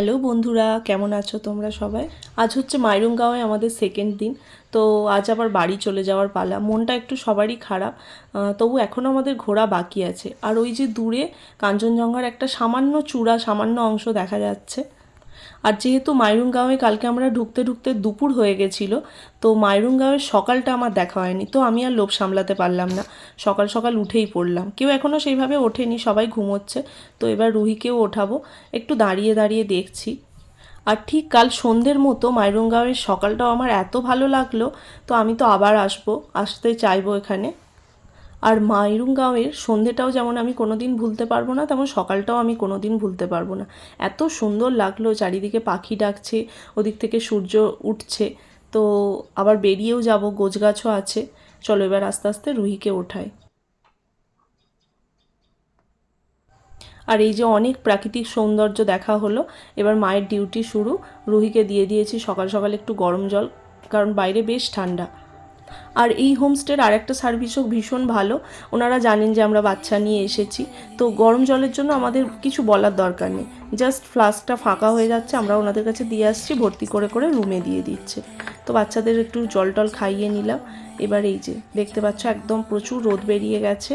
Hello বন্ধুরা, কেমন আছো তোমরা সবাই? আজ হচ্ছে মাইরুংগাঁওয়ে আমাদের সেকেন্ড দিন। তো আজ আবার বাড়ি চলে যাওয়ার পালা। মনটা একটু সবারই খারাপ, তবু এখনও আমাদের ঘোরা বাকি আছে। আর ওই যে দূরে কাঞ্চনজঙ্ঘার একটা সামান্য চূড়া, সামান্য অংশ দেখা যাচ্ছে। আর যেহেতু মাইরুংগাঁওয়ে কালকে আমরা ঢুকতে ঢুকতে দুপুর হয়ে গেছিলো, তো মাইরুংগাঁওয়ের সকালটা আমার দেখা হয়নি। তো আমি আর লোভ সামলাতে পারলাম না, সকাল সকাল উঠেই পড়লাম। কেউ এখনও সেইভাবে ওঠেনি, সবাই ঘুমোচ্ছে। তো এবার রুহিকেও ওঠাবো, একটু দাঁড়িয়ে দাঁড়িয়ে দেখছি। আর ঠিক কাল সন্ধ্যের মতো মাইরুংগাঁওয়ের সকালটাও আমার এত ভালো লাগলো, তো আমি তো আবার আসতে চাইবো এখানে। আর মাইরুংগাঁওয়ের সন্ধেটাও যেমন আমি কোনোদিন ভুলতে পারবো না, তেমন সকালটাও আমি কোনোদিন ভুলতে পারবো না। এত সুন্দর লাগলো, চারিদিকে পাখি ডাকছে, ওদিক থেকে সূর্য উঠছে। তো আবার বেরিয়েও যাব, গোছগাছও আছে। চলো এবার আস্তে আস্তে রুহিকে ওঠাই। আর এই যে অনেক প্রাকৃতিক সৌন্দর্য দেখা হলো, এবার মায়ের ডিউটি শুরু। রুহিকে দিয়ে দিয়েছি সকাল সকাল একটু গরম জল, কারণ বাইরে বেশ ঠান্ডা। আর এই হোমস্টের আর একটা সার্ভিসও ভীষণ ভালো। ওনারা জানেন যে আমরা বাচ্চা নিয়ে এসেছি, তো গরম জলের জন্য আমাদের কিছু বলার দরকার নেই। জাস্ট ফ্লাস্কটা ফাঁকা হয়ে যাচ্ছে, আমরা ওনাদের কাছে দিয়ে আসছি, ভর্তি করে করে রুমে দিয়ে দিচ্ছে। তো বাচ্চাদের একটু জল টল খাইয়ে নিলাম। এবার এই যে দেখতে পাচ্ছ একদম প্রচুর রোদ বেরিয়ে গেছে,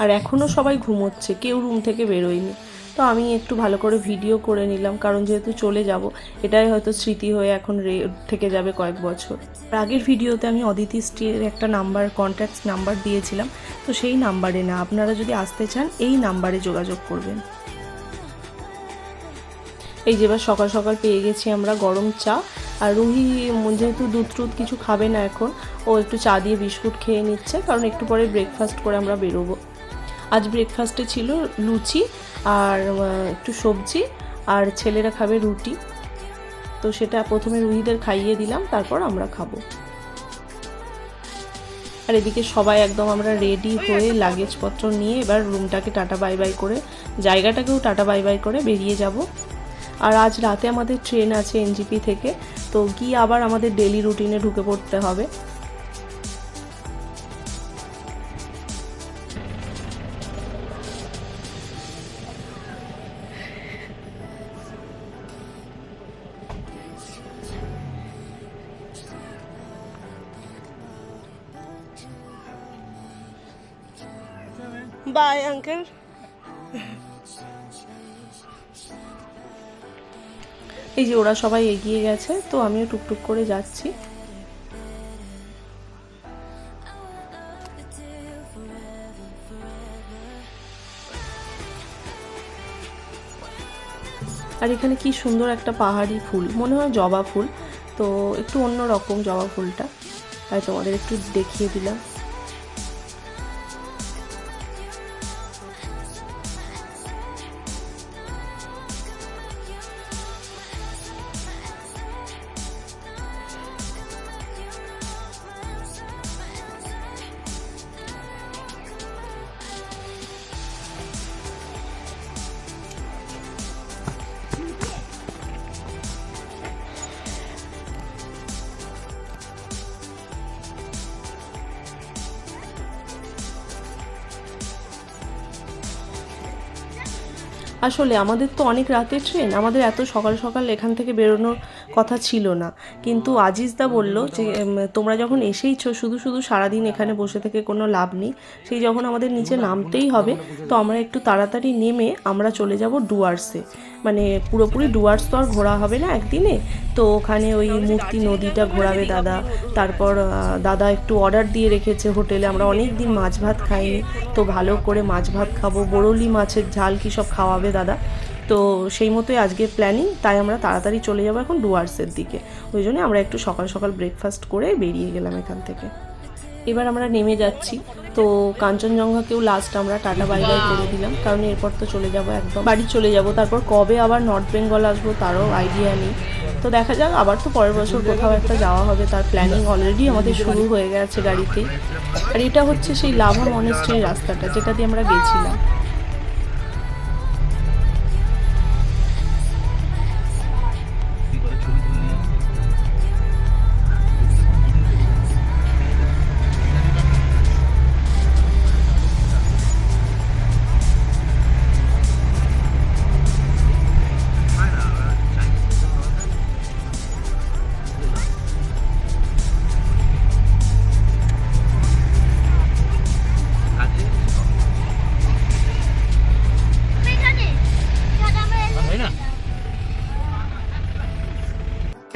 আর এখনও সবাই ঘুমোচ্ছে, কেউ রুম থেকে বেরোয়নি। তো আমি একটু ভালো করে ভিডিও করে নিলাম, কারণ যেহেতু চলে যাব, এটাই হয়তো স্মৃতি হয়ে এখন থেকে যাবে কয়েক বছর। আগের ভিডিওতে আমি অদিতি স্ট্রির একটা নাম্বার, কন্ট্যাক্ট নাম্বার দিয়েছিলাম, তো সেই নাম্বারে না, আপনারা যদি আসতে চান এই নাম্বারে যোগাযোগ করবেন। এই যে এবার সকাল সকাল পেয়ে গেছি আমরা গরম চা। আর রুহি যেহেতু দুধ টুধ কিছু খাবে না এখন, ও একটু চা দিয়ে বিস্কুট খেয়ে নিচ্ছে, কারণ একটু পরে ব্রেকফাস্ট করে আমরা বেরোবো। আজ ব্রেকফাস্টে ছিল লুচি আর একটু সবজি, আর ছেলেরা খাবে রুটি। তো সেটা প্রথমে রুহিদের খাইয়ে দিলাম, তারপর আমরা খাবো। আর এদিকে সবাই একদম আমরা রেডি হয়ে লাগেজপত্র নিয়ে এবার রুমটাকে টাটা বাই বাই করে, জায়গাটাকেও টাটা বাই বাই করে বেরিয়ে যাব। আর আজ রাতে আমাদের ট্রেন আছে এনজিপি থেকে, তো গিয়ে আবার আমাদের ডেলি রুটিনে ঢুকে পড়তে হবে। Bye uncle. এই যে ওরা সবাই এগিয়ে গেছে, তো আমিও টুকটুক করে যাচ্ছি। আর এখানে কি সুন্দর একটা পাহাড়ি ফুল, মনে হয় জবা ফুল, তো একটু অন্য রকম জবা ফুলটা, তাই তোমাদের একটু দেখিয়ে দিলাম। আসলে আমাদের তো অনেক রাতের ট্রেন, আমাদের এত সকাল সকাল এখান থেকে বেরোনোর কথা ছিল না। কিন্তু আজিজদা বলল যে তোমরা যখন এসেইছো, শুধু শুধু সারাদিন এখানে বসে থেকে কোনো লাভ নেই। সেই যখন আমাদের নিচে নামতেই হবে, তো আমরা একটু তাড়াতাড়ি নেমে আমরা চলে যাব ডুয়ার্সে। মানে পুরোপুরি ডুয়ার্স তো আর ঘোরা হবে না একদিনে, তো ওখানে ওই মূর্তি নদীটা ঘোরাবে দাদা। তারপর দাদা একটু অর্ডার দিয়ে রেখেছে হোটেলে, আমরা অনেক দিন মাছ ভাত খাইনি, তো ভালো করে মাছ ভাত খাবো, বরলি মাছের ঝাল কী সব খাওয়াবে দাদা। তো সেই মতোই আজকে প্ল্যানিং, তাই আমরা তাড়াতাড়ি চলে যাবো এখন ডুয়ার্সের দিকে। ওই জন্য আমরা একটু সকাল সকাল ব্রেকফাস্ট করে বেরিয়ে গেলাম এখান থেকে। এবার আমরা নেমে যাচ্ছি। তো কাঞ্চনজঙ্ঘাকেও লাস্ট আমরা টাটা বাই বাই করে দিলাম, কারণ এরপর তো চলে যাব, একদম বাড়ি চলে যাব। তারপর কবে আবার নর্থ বেঙ্গল আসবো তারও আইডিয়া নেই। তো দেখা যাক, আবার তো পরের বছর কোথাও একটা যাওয়া হবে, তার প্ল্যানিং অলরেডি আমাদের শুরু হয়ে গেছে গাড়িতেই। আর এটা হচ্ছে সেই লাভা মনেস্ট্রির রাস্তাটা, যেটা দিয়ে আমরা গেছিলাম।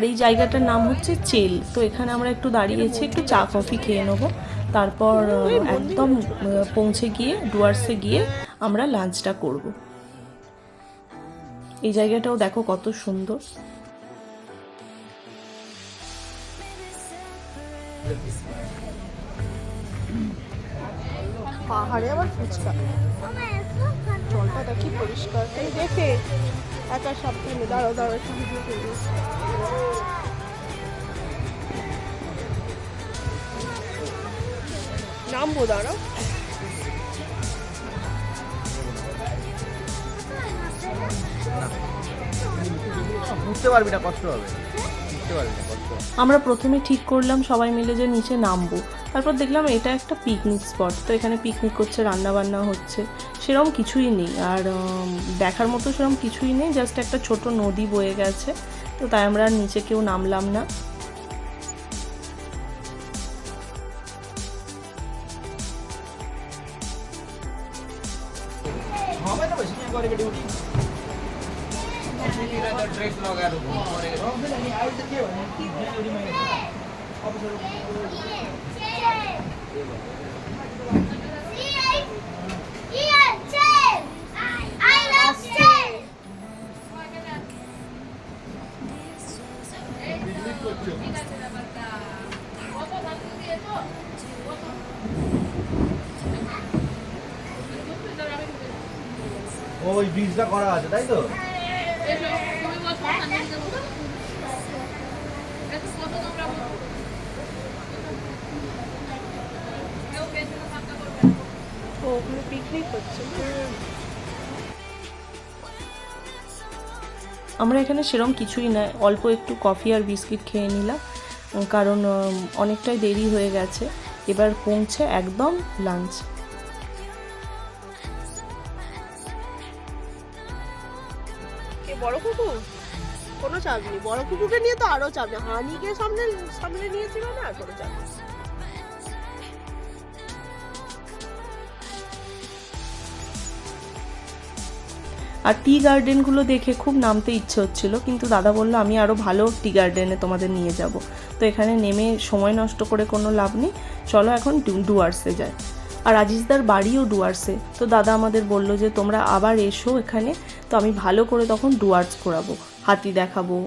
এই জায়গাটার নাম হচ্ছে চেল। তো এখানে আমরা একটু দাঁড়িয়েছি, একটু চা কফি খেয়ে নেবো, তারপর একদম পৌঁছে গিয়ে ডুয়ার্সে গিয়ে আমরা লাঞ্চটা করব। এই জায়গাটাও দেখো কত সুন্দর। পাহাড়ে আবার ফুচকা, জলটা দেখি পরিষ্কার, দেখে একা সাবধানে। দাঁড়াও দাঁড়াও, একটু ভিডিও করবো। নামবো, দাঁড়াও। বুঝতে পারবি না, কষ্ট হবে। আমরা প্রথমে ঠিক করলাম সবাই মিলে যে নিচে নামবো, তারপর দেখলাম এটা একটা পিকনিক স্পট, তো এখানে পিকনিক করছে, রান্না বান্না হচ্ছে, সেরকম কিছুই নেই। আর দেখার মতো সেরকম কিছুই নেই, জাস্ট একটা ছোট নদী বয়ে গেছে। তো তাই আমরা নিচে কেউ নামলাম না। ওই ব্রিজটা করা আছে, তাই তো? ওখানে পিকনিক হচ্ছে। আমরা এখানে সেরকম কিছুই না, অল্প একটু কফি আর বিস্কিট খেয়ে নিলাম, কারণ অনেকটাই দেরি হয়ে গেছে। এবার পৌঁছে একদম লাঞ্চ। কে বড় কুকুর? কোনো চাপ নেই, বড় কুকুরকে নিয়ে তো আরো চাপ নেই। হানিকে সামনে সামনে নিয়েছি মানে আর কোনো চাপ নেই। আর টি গার্ডেনগুলো দেখে খুব নামতে ইচ্ছে হচ্ছিল, কিন্তু দাদা বললো আমি আরও ভালো টি গার্ডেনে তোমাদের নিয়ে যাব। তো এখানে নেমে সময় নষ্ট করে কোনো লাভ নেই, চলো এখন ডুয়ার্সে যাই। আর আজিজদার বাড়িও ডুয়ার্সে, তো দাদা আমাদের বললো যে তোমরা আবার এসো এখানে, তো আমি ভালো করে তখন ডুয়ার্স ঘোরাবো, হাতি দেখাবো।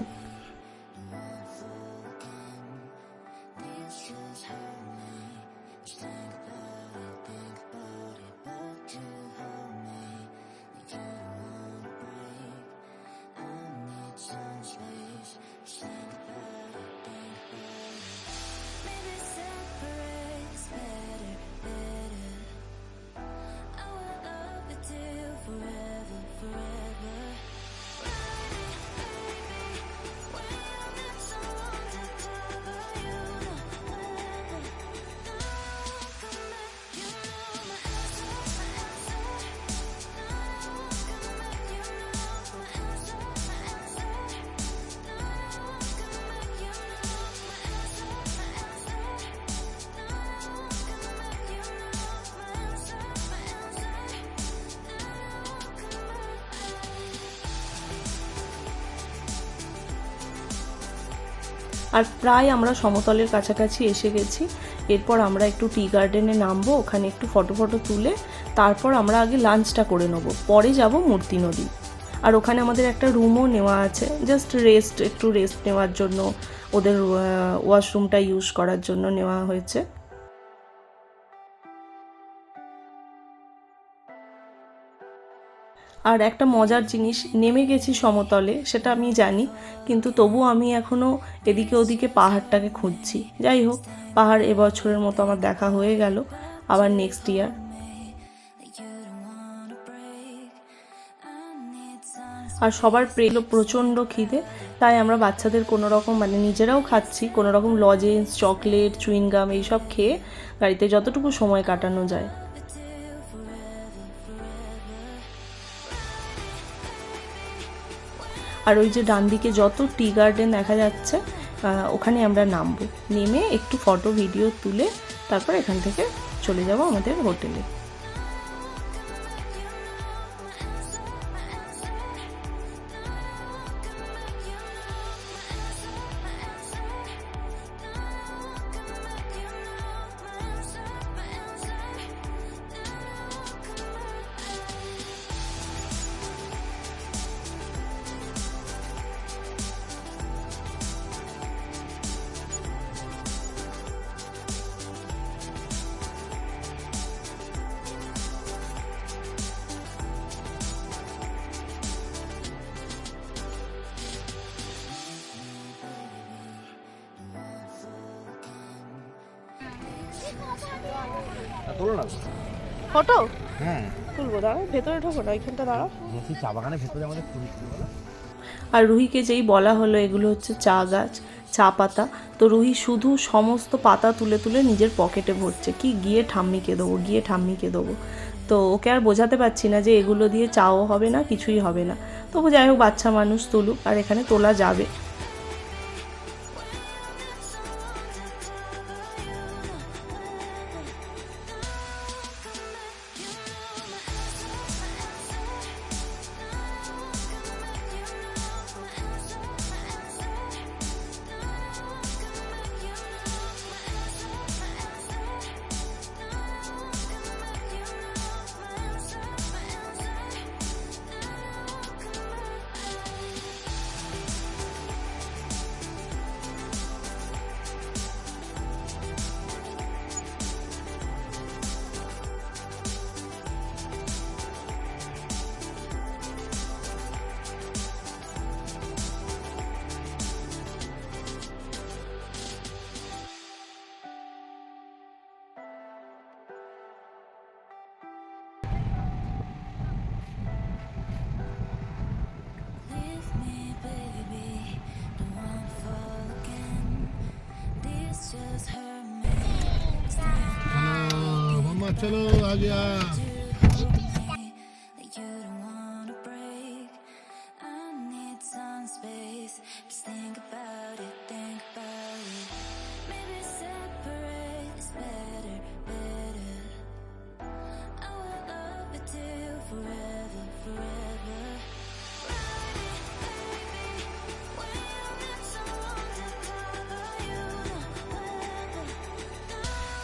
আর প্রায় আমরা সমতলের কাছাকাছি এসে গেছি। এরপর আমরা একটু টি গার্ডেনে নামবো, ওখানে একটু ফটো তুলে তারপর আমরা আগে লাঞ্চটা করে নেবো, পরে যাব মূর্তি নদী। আর ওখানে আমাদের একটা রুমও নেওয়া আছে, জাস্ট একটু রেস্ট নেওয়ার জন্য, ওদের ওয়াশরুমটা ইউজ করার জন্য নেওয়া হয়েছে। আর একটা মজার জিনিস, নেমে গেছি সমতলে সেটা আমি জানি, কিন্তু তবুও আমি এখনও এদিকে ওদিকে পাহাড়টাকে খুঁজছি। যাই হোক, পাহাড় এবছরের মতো আমার দেখা হয়ে গেল, আবার নেক্সট ইয়ার। আর সবার প্রচণ্ড খিদে, তাই আমরা বাচ্চাদের কোনো রকম নিজেরাও খাচ্ছি, কোনো রকম লজেন্স, চকলেট, চুইংগাম এইসব খেয়ে গাড়িতে যতটুকু সময় কাটানো যায়। আর ওই যে ডান দিকে যত টি গার্ডেন দেখা যাচ্ছে, ওখানে আমরা নামবো, নেমে একটু ফটো ভিডিও তুলে তারপর এখান থেকে চলে যাব আমাদের হোটেলে। তোলো না। ফটো হ্যাঁ, তুলবো, দাঁড়াও ভেতরে ঢোকো না, এইখানটা দাঁড়াও। সেই চা বাগানের ভেতরে আমাদের ফুল ছিল বলো? আর রুহিকে যেই বলা হলো এগুলো হচ্ছে চা গাছ, চা পাতা, তো রুহি শুধু সমস্ত পাতা তুলে তুলে নিজের পকেটে ভরছে, কি গিয়ে ঠাম্মিকে দেবো, গিয়ে ঠাম্মিকে দেবো। তো ওকে আর বোঝাতে পারছি না যে এগুলো দিয়ে চাও হবে না, কিছুই হবে না। তবু যাই হোক, বাচ্চা মানুষ তুলুক, আর এখানে তোলা যাবে। मम्मा चलो आ गया।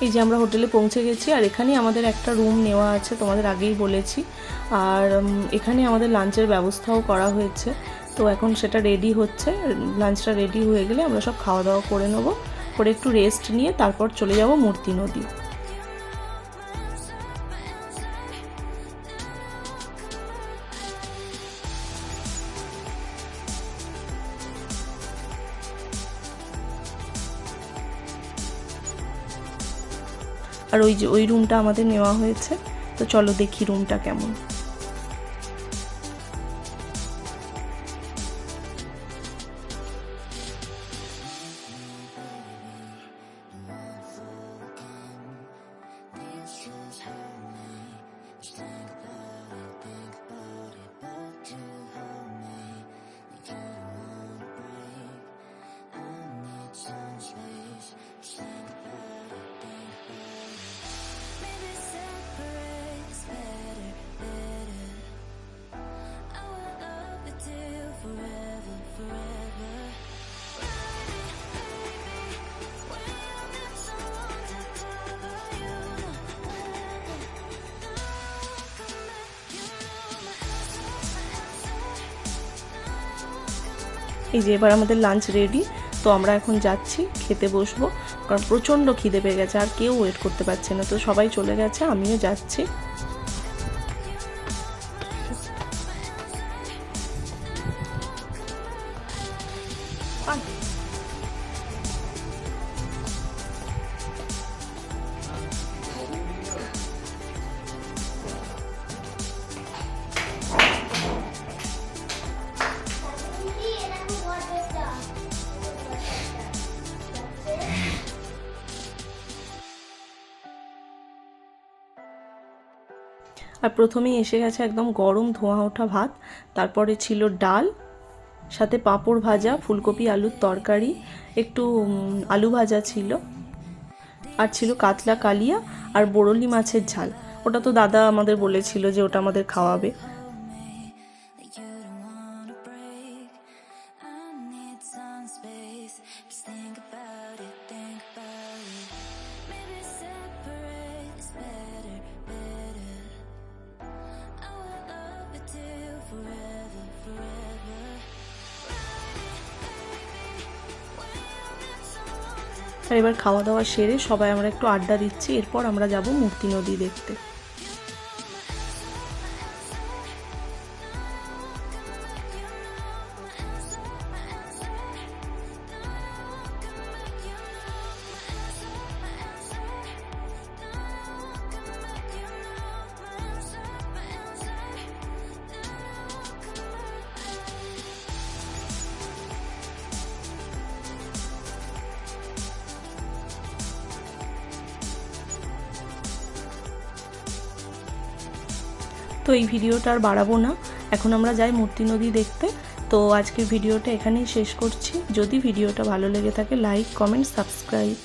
এই যে আমরা হোটেলে পৌঁছে গেছি, আর এখানেই আমাদের একটা রুম নেওয়া আছে, তোমাদের আগেই বলেছি। আর এখানে আমাদের লাঞ্চের ব্যবস্থাও করা হয়েছে। তো এখন সেটা রেডি হচ্ছে, লাঞ্চটা রেডি হয়ে গেলে আমরা সব খাওয়া দাওয়া করে নেবো, করে একটু রেস্ট নিয়ে তারপর চলে যাব মূর্তি নদী। আর ওই যে ওই রুমটা আমাদের নেওয়া হয়েছে, তো চলো দেখি রুমটা কেমন। এই যে এবার আমাদের লাঞ্চ রেডি, তো আমরা এখন যাচ্ছি খেতে বসবো, কারণ প্রচণ্ড খিদে পেয়ে গেছে, আর কেউ ওয়েট করতে পারছে না। তো সবাই চলে গেছে, আমিও যাচ্ছি। আর প্রথমেই এসে গেছে একদম গরম ধোঁয়া ওঠা ভাত, তারপরে ছিল ডাল, সাথে পাঁপড় ভাজা, ফুলকপি আলুর তরকারি, একটু আলু ভাজা ছিল, আর ছিল কাতলা কালিয়া আর বরলি মাছের ঝাল। ওটা তো দাদা আমাদের বলেছিল যে ওটা আমাদের খাওয়াবে। আর এবার খাওয়া দাওয়া সেরে সবাই আমরা একটু আড্ডা দিচ্ছি, এরপর আমরা যাব মূর্তি নদী দেখতে। তো এই ভিডিওটা আর বাড়াবো না, এখন আমরা যাই মূর্তি নদী দেখতে। তো আজকের ভিডিওটা এখানেই শেষ করছি। যদি ভিডিওটা ভালো লেগে থাকে লাইক, কমেন্ট, সাবস্ক্রাইব।